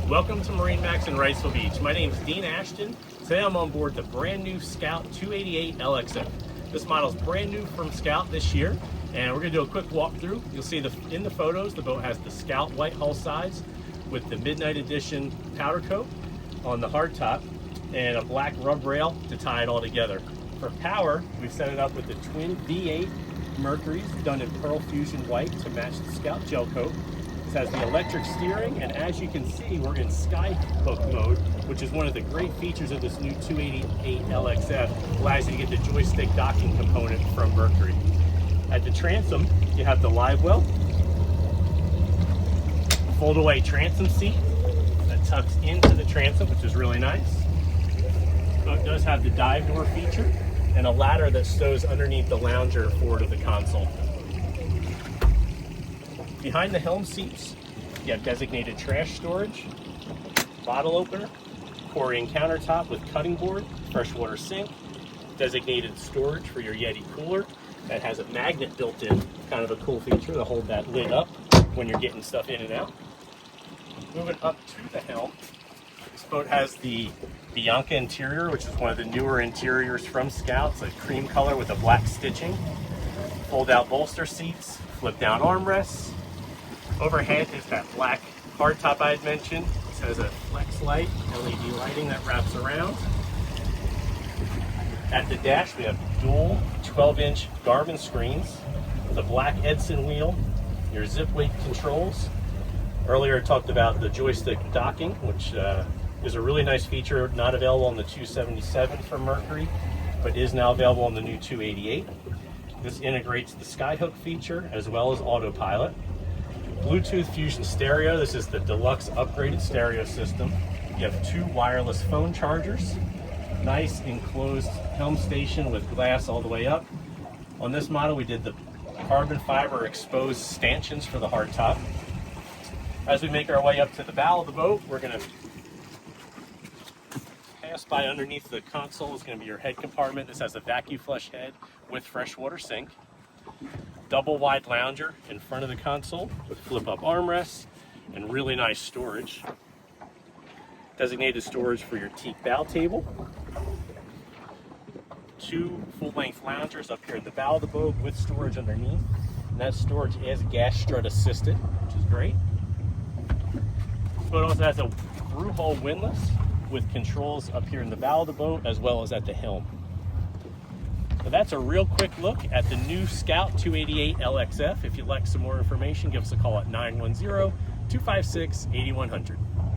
Welcome to MarineMax in Wrightsville Beach. My name is Dean Ashton. Today I'm on board the brand new Scout 288 LXF. This model is brand new from Scout this year, and we're going to do a quick walkthrough. You'll see in the photos the boat has the Scout white hull sides with the Midnight Edition powder coat on the hardtop and a black rub rail to tie it all together. For power, we've set it up with the twin V8 Mercuries done in Pearl Fusion white to match the Scout gel coat. This has the electric steering, and as you can see, we're in skyhook mode, which is one of the great features of this new 288 LXF. Allows you to get the joystick docking component from Mercury. At the transom, you have the live well, fold-away transom seat that tucks into the transom, which is really nice. The boat does have the dive door feature and a ladder that stows underneath the lounger forward of the console. Behind the helm seats, you have designated trash storage, bottle opener, Corian countertop with cutting board, freshwater sink, designated storage for your Yeti cooler that has a magnet built in, kind of a cool feature to hold that lid up when you're getting stuff in and out. Moving up to the helm, this boat has the Bianca interior, which is one of the newer interiors from Scout. It's a cream color with a black stitching. Fold out bolster seats, flip down armrests. Overhead is that black hardtop I had mentioned. This has a flex light, LED lighting that wraps around. At the dash, we have dual 12-inch Garmin screens, the black Edson wheel, your zip weight controls. Earlier I talked about the joystick docking, which is a really nice feature, not available on the 277 from Mercury, but is now available on the new 288. This integrates the skyhook feature as well as autopilot. Bluetooth Fusion stereo. This is the deluxe upgraded stereo system. You have two wireless phone chargers. Nice enclosed helm station with glass all the way up. On this model, we did the carbon fiber exposed stanchions for the hardtop. As we make our way up to the bow of the boat, we're going to pass by underneath the console. Is going to be your head compartment. This has a vacuum flush head with freshwater sink. Double wide lounger in front of the console with flip-up armrests and really nice storage. Designated storage for your teak bow table. Two full-length loungers up here at the bow of the boat with storage underneath. And that storage is gas strut assisted, which is great. This boat also has a through hull windlass with controls up here in the bow of the boat as well as at the helm. So that's a real quick look at the new Scout 288 LXF. If you'd like some more information, give us a call at 910-256-8100.